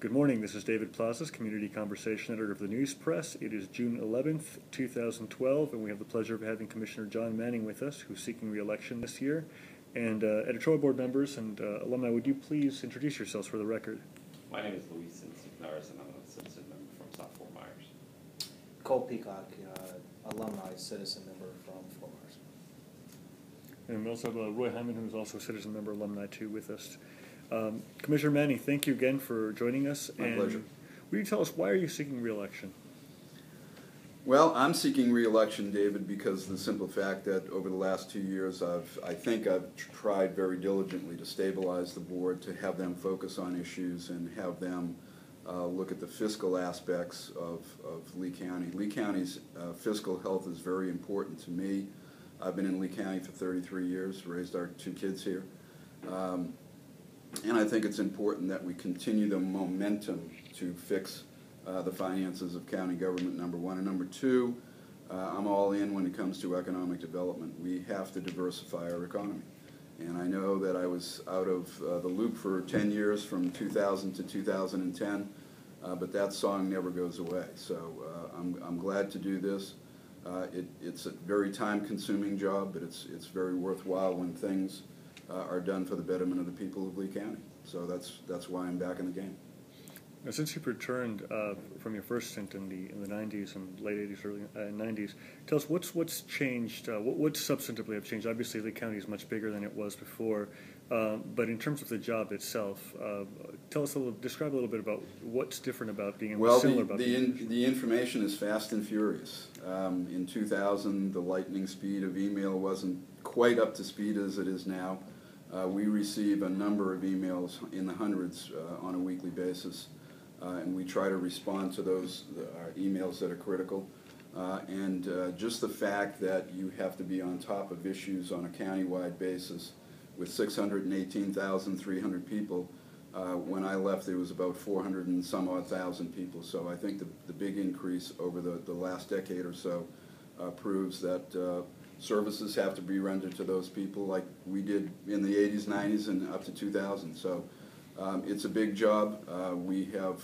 Good morning, this is David Plazas, Community Conversation Editor of the News Press. It is June 11th, 2012, and we have the pleasure of having Commissioner John Manning with us, who's seeking re-election this year. And editorial board members and alumni, would you please introduce yourselves for the record? My name is Luis Encinar, and I'm a citizen member from South Fort Myers. Cole Peacock, alumni citizen member from Fort Myers. And we also have Roy Hyman, who's also a citizen member alumni too, with us. Commissioner Manning, thank you again for joining us. My pleasure. Will you tell us, why are you seeking re-election? Well, I'm seeking re-election, David, because of the simple fact that over the last 2 years, I think I've tried very diligently to stabilize the board, to have them focus on issues and have them look at the fiscal aspects of Lee County. Lee County's fiscal health is very important to me. I've been in Lee County for 33 years, raised our 2 kids here. And I think it's important that we continue the momentum to fix the finances of county government, number one. And number two, I'm all in when it comes to economic development. We have to diversify our economy. And I know that I was out of the loop for 10 years, from 2000 to 2010, but that song never goes away. So I'm glad to do this. It's a very time-consuming job, but it's very worthwhile when things are done for the betterment of the people of Lee County. So that's why I'm back in the game. Now, since you've returned from your first stint in the 90s and late 80s, early 90s, tell us what's changed, what substantively have changed. Obviously, Lee County is much bigger than it was before, but in terms of the job itself, describe a little bit about what's different about being similar about the information is fast and furious. In 2000, the lightning speed of email wasn't quite up to speed as it is now. We receive a number of emails in the hundreds on a weekly basis, and we try to respond to those emails that are critical. And just the fact that you have to be on top of issues on a countywide basis with 618,300 people. When I left, there was about 400 and some odd thousand people. So I think the big increase over the last decade or so proves that services have to be rendered to those people like we did in the 80s, 90s, and up to 2000. So it's a big job. We have,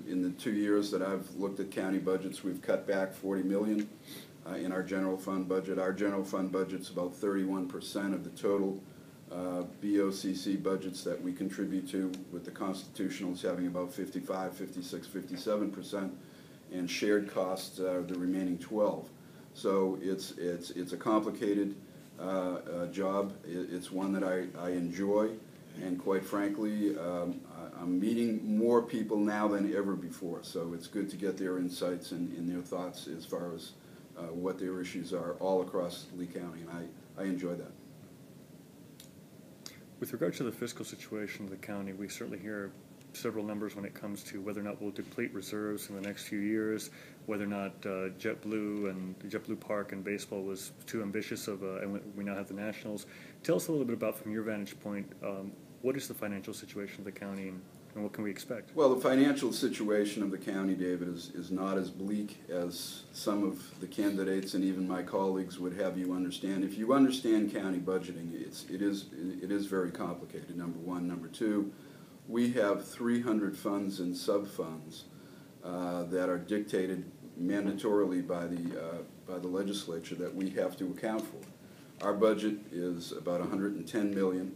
in the 2 years that I've looked at county budgets, we've cut back $40 million in our general fund budget. Our general fund budget's about 31% of the total BOCC budgets that we contribute to, with the constitutionals having about 55, 56, 57%, and shared costs are the remaining 12. So it's a complicated job. It's one that I enjoy, and quite frankly, I'm meeting more people now than ever before. So it's good to get their insights and their thoughts as far as what their issues are all across Lee County, and I enjoy that. With regard to the fiscal situation of the county, we certainly hear several numbers when it comes to whether or not we'll deplete reserves in the next few years, whether or not JetBlue Park and baseball was too ambitious and we now have the Nationals. Tell us a little bit about, from your vantage point, what is the financial situation of the county and what can we expect? Well, the financial situation of the county, David, is not as bleak as some of the candidates and even my colleagues would have you understand. If you understand county budgeting, it is very complicated, number one. Number two, we have 300 funds and sub-funds that are dictated mandatorily by the legislature that we have to account for. Our budget is about $110 million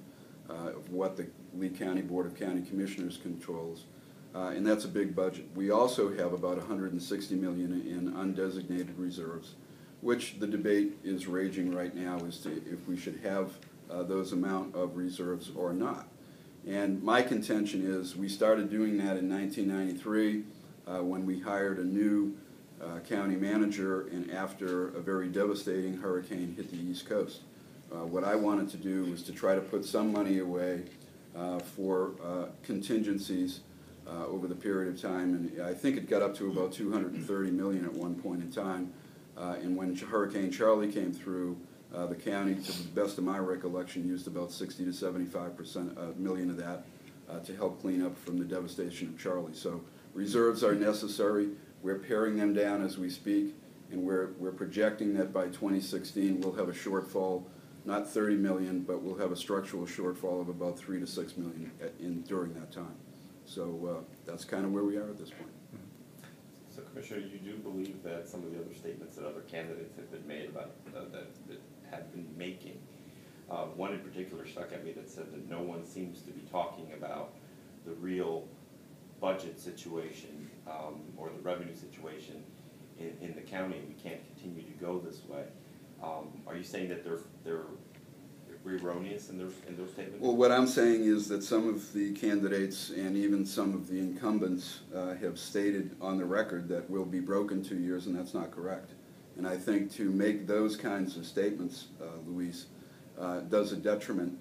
of what the Lee County Board of County Commissioners controls, and that's a big budget. We also have about $160 million in undesignated reserves, which the debate is raging right now as to if we should have those amount of reserves or not. And my contention is we started doing that in 1993 when we hired a new county manager, and after a very devastating hurricane hit the East Coast. What I wanted to do was to try to put some money away for contingencies over the period of time, and I think it got up to about $230 million at one point in time. And when Hurricane Charlie came through, the county, to the best of my recollection, used about 60 to 75% million of that to help clean up from the devastation of Charlie. So reserves are necessary. We're paring them down as we speak, and we're projecting that by 2016 we'll have a shortfall, not 30 million, but we'll have a structural shortfall of about 3 to 6 million during that time. So that's kind of where we are at this point. So, Commissioner, you do believe that some of the other statements that other candidates have been made about, that have been making, one in particular stuck at me that said that no one seems to be talking about the real budget situation or the revenue situation in the county. We can't continue to go this way. Are you saying that they're erroneous in those statements? Well, what I'm saying is that some of the candidates and even some of the incumbents have stated on the record that we'll be broke in 2 years, and that's not correct. And I think to make those kinds of statements, Luis, does a detriment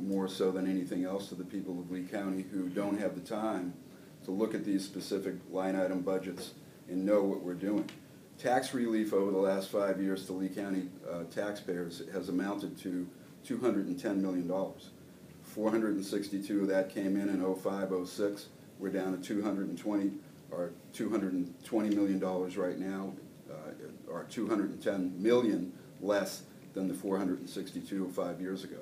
more so than anything else to the people of Lee County who don't have the time to look at these specific line item budgets and know what we're doing. Tax relief over the last 5 years to Lee County taxpayers has amounted to $210 million. 462 of that came in 05-06. We're down to $220 million right now, or 210 million less than the 462 5 years ago.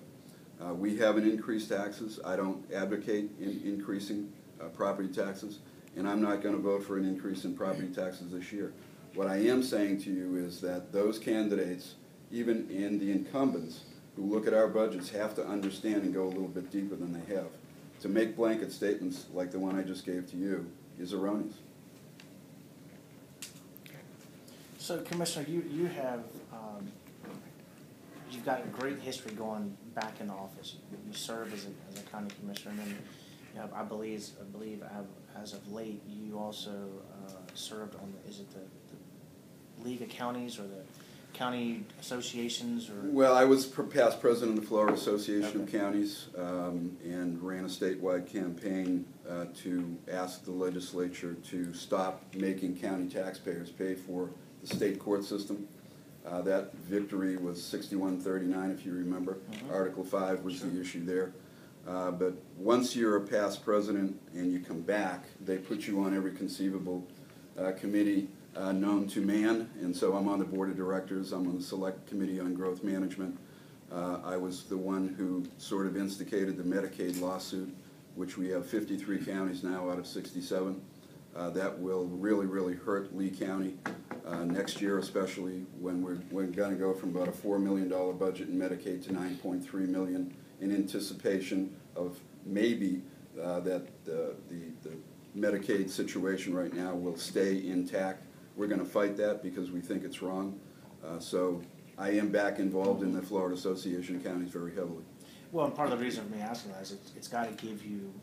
We haven't increased taxes. I don't advocate increasing property taxes, and I'm not going to vote for an increase in property taxes this year. What I am saying to you is that those candidates, even in the incumbents, who look at our budgets have to understand and go a little bit deeper than they have. To make blanket statements like the one I just gave to you is erroneous. So, Commissioner, you have you've got a great history going back in office. You served as a county commissioner, and then I believe as of late you also served on the, is it the League of Counties or the county associations? Or well, I was past president of the Florida Association of Counties and ran a statewide campaign to ask the legislature to stop making county taxpayers pay for the state court system. That victory was 61-39, if you remember. Article 5 was the issue there. But once you're a past president and you come back, they put you on every conceivable committee known to man, and so I'm on the board of directors. I'm on the select committee on growth management. I was the one who sort of instigated the Medicaid lawsuit, which we have 53 counties now out of 67. That will really, really hurt Lee County next year, especially when we're going to go from about a $4 million budget in Medicaid to $9.3 million in anticipation of maybe that the Medicaid situation right now will stay intact. We're going to fight that because we think it's wrong. So I am back involved in the Florida Association of Counties very heavily. Well, and part of the reason for me asking that is it's got to give you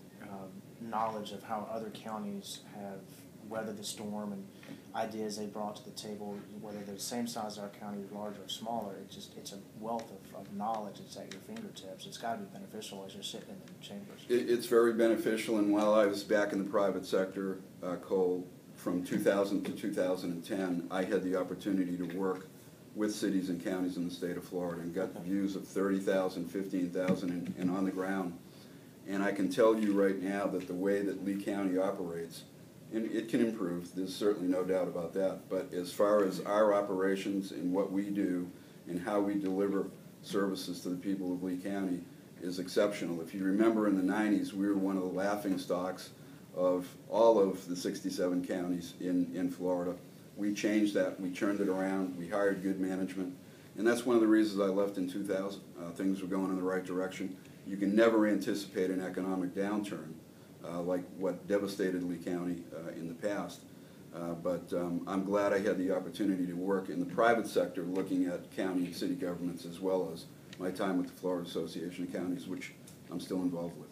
knowledge of how other counties have weathered the storm and ideas they brought to the table, whether they're the same size as our county, larger or smaller. It's a wealth of knowledge that's at your fingertips. It's got to be beneficial as you're sitting in the chambers. It's very beneficial, and while I was back in the private sector, Cole, from 2000 to 2010, I had the opportunity to work with cities and counties in the state of Florida and got views of 30,000, 15,000 and on the ground. And I can tell you right now that the way that Lee County operates, and it can improve, there's certainly no doubt about that, but as far as our operations and what we do and how we deliver services to the people of Lee County is exceptional. If you remember in the 90s, we were one of the laughing stocks of all of the 67 counties in Florida. We changed that, we turned it around, we hired good management, and that's one of the reasons I left in 2000. Things were going in the right direction. You can never anticipate an economic downturn like what devastated Lee County in the past. But I'm glad I had the opportunity to work in the private sector looking at county and city governments, as well as my time with the Florida Association of Counties, which I'm still involved with.